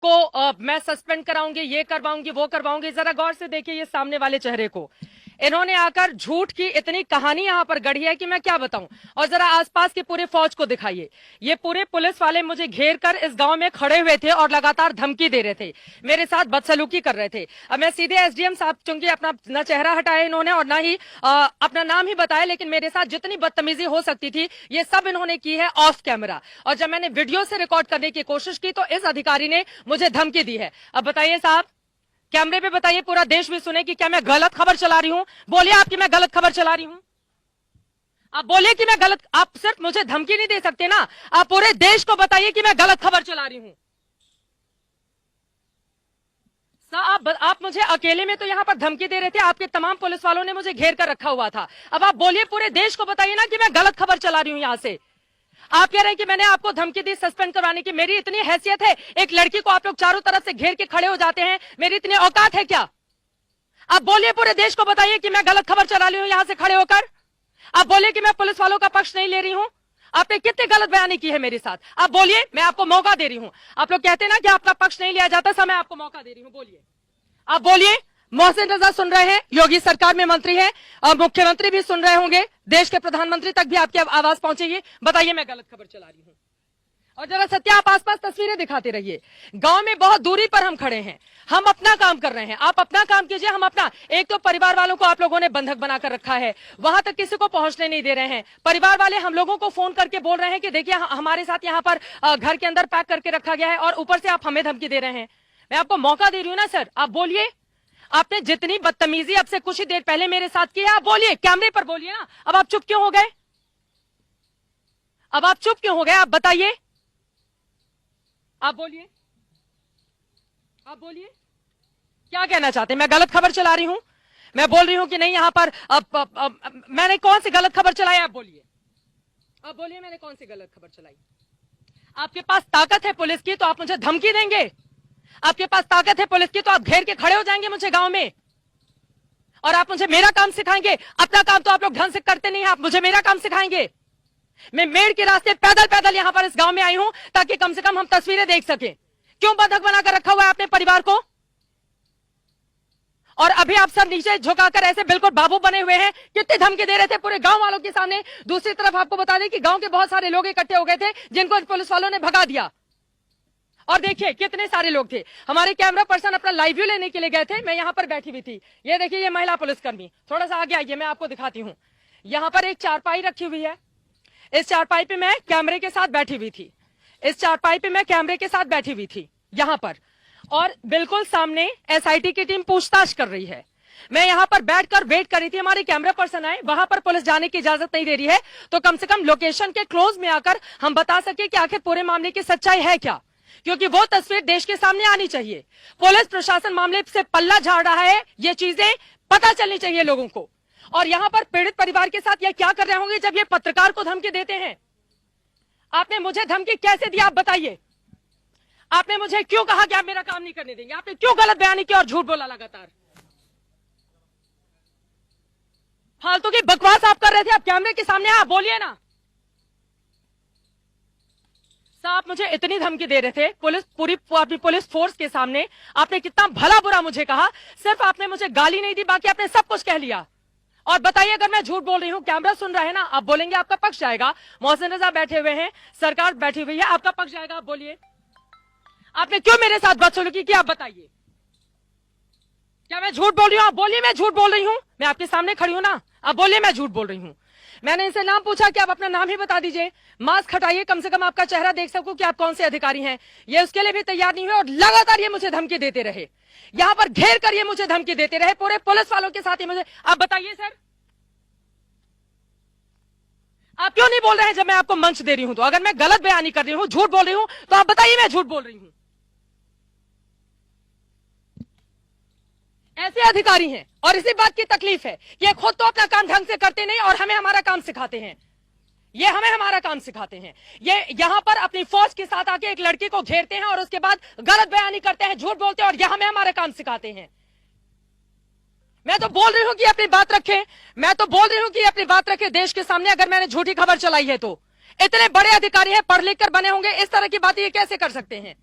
को मैं सस्पेंड कराऊंगी, ये करवाऊंगी, वो करवाऊंगी। जरा गौर से देखिए ये सामने वाले चेहरे को। इन्होंने आकर झूठ की इतनी कहानी यहां पर गढ़ी है कि मैं क्या बताऊं। और जरा आसपास की पूरे फौज को दिखाइए। ये पूरे पुलिस वाले मुझे घेर कर इस गांव में खड़े हुए थे और लगातार धमकी दे रहे थे, मेरे साथ बदसलूकी कर रहे थे। अब मैं सीधे एसडीएम साहब, चूंकि अपना न चेहरा हटाया इन्होंने और ना ही अपना नाम ही बताया, लेकिन मेरे साथ जितनी बदतमीजी हो सकती थी ये सब इन्होंने की है ऑफ कैमरा। और जब मैंने वीडियो से रिकॉर्ड करने की कोशिश की तो इस अधिकारी ने मुझे धमकी दी है। अब बताइए साहब, कैमरे पे बताइए, पूरा देश भी सुने कि क्या मैं गलत खबर चला रही हूं? बोलिए आपकी मैं गलत खबर चला रही हूं। आप बोलिए कि मैं गलत, आप सिर्फ मुझे धमकी नहीं दे सकते ना, आप पूरे देश को बताइए कि मैं गलत खबर चला रही हूं। आप मुझे अकेले में तो यहां पर धमकी दे रहे थे, आपके तमाम पुलिस वालों ने मुझे घेर कर रखा हुआ था। अब आप बोलिए, पूरे देश को बताइए ना कि मैं गलत खबर चला रही हूं। यहां से आप कह रहे हैं कि मैंने आपको धमकी दी सस्पेंड करवाने की। मेरी इतनी हैसियत है? एक लड़की को आप लोग चारों तरफ से घेर के खड़े हो जाते हैं, मेरी इतनी औकात है क्या? आप बोलिए, पूरे देश को बताइए कि मैं गलत खबर चला रही हूं यहां से खड़े होकर। आप बोलिए कि मैं पुलिस वालों का पक्ष नहीं ले रही हूं। आपने कितनी गलत बयानी की है मेरे साथ, आप बोलिए, मैं आपको मौका दे रही हूं। आप लोग कहते हैं ना कि आपका पक्ष नहीं लिया जाता, समय आपको मौका दे रही हूं, बोलिए, आप बोलिए। मोहसिन रजा सुन रहे हैं, योगी सरकार में मंत्री हैं और मुख्यमंत्री भी सुन रहे होंगे, देश के प्रधानमंत्री तक भी आपकी आवाज पहुंचेगी। बताइए मैं गलत खबर चला रही हूं। और जरा सत्या, आप आसपास तस्वीरें दिखाते रहिए। गांव में बहुत दूरी पर हम खड़े हैं, हम अपना काम कर रहे हैं, आप अपना काम कीजिए, हम अपना। एक तो परिवार वालों को आप लोगों ने बंधक बनाकर रखा है, वहां तक किसी को पहुंचने नहीं दे रहे हैं। परिवार वाले हम लोगों को फोन करके बोल रहे हैं कि देखिए हमारे साथ यहाँ पर घर के अंदर पैक करके रखा गया है और ऊपर से आप हमें धमकी दे रहे हैं। मैं आपको मौका दे रही हूं ना सर, आप बोलिए। आपने जितनी बदतमीजी अब से कुछ ही देर पहले मेरे साथ की है, आप बोलिए, कैमरे पर बोलिए ना। अब आप चुप क्यों हो गए? अब आप चुप क्यों हो गए? आप बताइए, आप बोलिए, आप बोलिए, क्या कहना चाहते हैं? मैं गलत खबर चला रही हूं? मैं बोल रही हूं कि नहीं यहां पर मैंने कौन सी गलत खबर चलाई? आप बोलिए, आप बोलिए, मैंने कौन सी गलत खबर चलाई? आपके पास ताकत है पुलिस की तो आप मुझे धमकी देंगे? आपके पास ताकत है पुलिस की तो आप घेर के खड़े हो जाएंगे मुझे गांव में और आप मुझे मेरा काम सिखाएंगे? अपना काम तो आप लोग ढंग से करते नहीं, आप मुझे मेरा काम सिखाएंगे? मैं मेड़ के रास्ते पैदल पैदल यहां पर इस गांव में आई हूं ताकि कम से कम हम तस्वीरें देख सकें। क्यों बंधक बनाकर रखा हुआ है अपने परिवार को? और अभी आप सब नीचे झुकाकर ऐसे बिल्कुल बाबू बने हुए हैं, कितनी धमकी दे रहे थे पूरे गांव वालों के सामने। दूसरी तरफ आपको बता दें कि गांव के बहुत सारे लोग इकट्ठे हो गए थे जिनको पुलिस वालों ने भगा दिया। और देखिए कितने सारे लोग थे। हमारे कैमरा पर्सन अपना लाइव व्यू लेने के लिए गए थे, मैं यहां पर बैठी हुई थी। ये देखिए ये महिला पुलिसकर्मी, थोड़ा सा आगे आइए, मैं आपको दिखाती हूं। यहां पर एक चारपाई रखी हुई है, इस चारपाई पे मैं कैमरे के साथ बैठी हुई थी, इस चारपाई पे मैं कैमरे के साथ बैठी हुई थी यहां पर। और बिल्कुल सामने एसआईटी की टीम पूछताछ कर रही है। मैं यहां पर बैठकर वेट कर रही थी, हमारे कैमरा पर्सन आए, वहां पर पुलिस जाने की इजाजत नहीं दे रही है तो कम से कम लोकेशन के क्लोज में आकर हम बता सके कि आखिर पूरे मामले की सच्चाई है क्या, क्योंकि वो तस्वीर देश के सामने आनी चाहिए। पुलिस प्रशासन मामले से पल्ला झाड़ रहा है, ये चीजें पता चलनी चाहिए लोगों को। और यहां पर पीड़ित परिवार के साथ ये क्या कर रहे होंगे जब ये पत्रकार को धमकी देते हैं? आपने मुझे धमकी कैसे दी आप बताइए? आपने मुझे क्यों कहा कि आप मेरा काम नहीं करने देंगे? आपने क्यों गलत बयानी की और झूठ बोला लगातार? फालतू की बकवास आप कर रहे थे, आप कैमरे के सामने आप बोलिए ना। आप मुझे इतनी धमकी दे रहे थे पूरी पुलिस फोर्स के सामने, आपने कितना भला बुरा मुझे कहा। सिर्फ आपने मुझे गाली नहीं दी, बाकी आपने सब कुछ कह लिया। और बताइए अगर मैं झूठ बोल रही हूं, कैमरा सुन रहा है ना, आप बोलेंगे आपका पक्ष जाएगा। मोहसिन रजा बैठे हुए हैं, सरकार बैठी हुई है, आपका पक्ष जाएगा। आप बोलिए, आपने क्यों मेरे साथ बदसलूकी की? आप बताइए, क्या मैं झूठ बोल रही हूं? आप बोलिए मैं झूठ बोल रही हूं, मैं आपके सामने खड़ी हूं ना, आप बोलिए मैं झूठ बोल रही हूं। मैंने इनसे नाम पूछा कि आप अपना नाम ही बता दीजिए, मास्क हटाइए, कम से कम आपका चेहरा देख सकूं कि आप कौन से अधिकारी हैं। ये उसके लिए भी तैयार नहीं हुए और लगातार ये मुझे धमकी देते रहे, यहां पर घेर कर ये मुझे धमकी देते रहे, पूरे पुलिस वालों के साथ ही मुझे। आप बताइए सर, आप क्यों नहीं बोल रहे हैं जब मैं आपको मंच दे रही हूं? तो अगर मैं गलत बयानी कर रही हूं, झूठ बोल रही हूं, तो आप बताइए मैं झूठ बोल रही हूं। ऐसे अधिकारी हैं और इसी बात की तकलीफ है कि ये खुद तो अपना काम ढंग से करते नहीं और हमें हमारा काम सिखाते हैं। ये हमें हमारा काम सिखाते हैं। ये यहां पर अपनी फौज के साथ आके एक लड़की को घेरते हैं और उसके बाद गलत बयानी करते हैं, झूठ बोलते हैं और यह हमें हमारा काम सिखाते हैं। मैं तो बोल रही हूं कि अपनी बात रखें, मैं तो बोल रही हूं कि अपनी बात रखें देश के सामने। अगर मैंने झूठी खबर चलाई है तो इतने बड़े अधिकारी हैं, पढ़ लिख कर बने होंगे, इस तरह की बातें ये कैसे कर सकते हैं?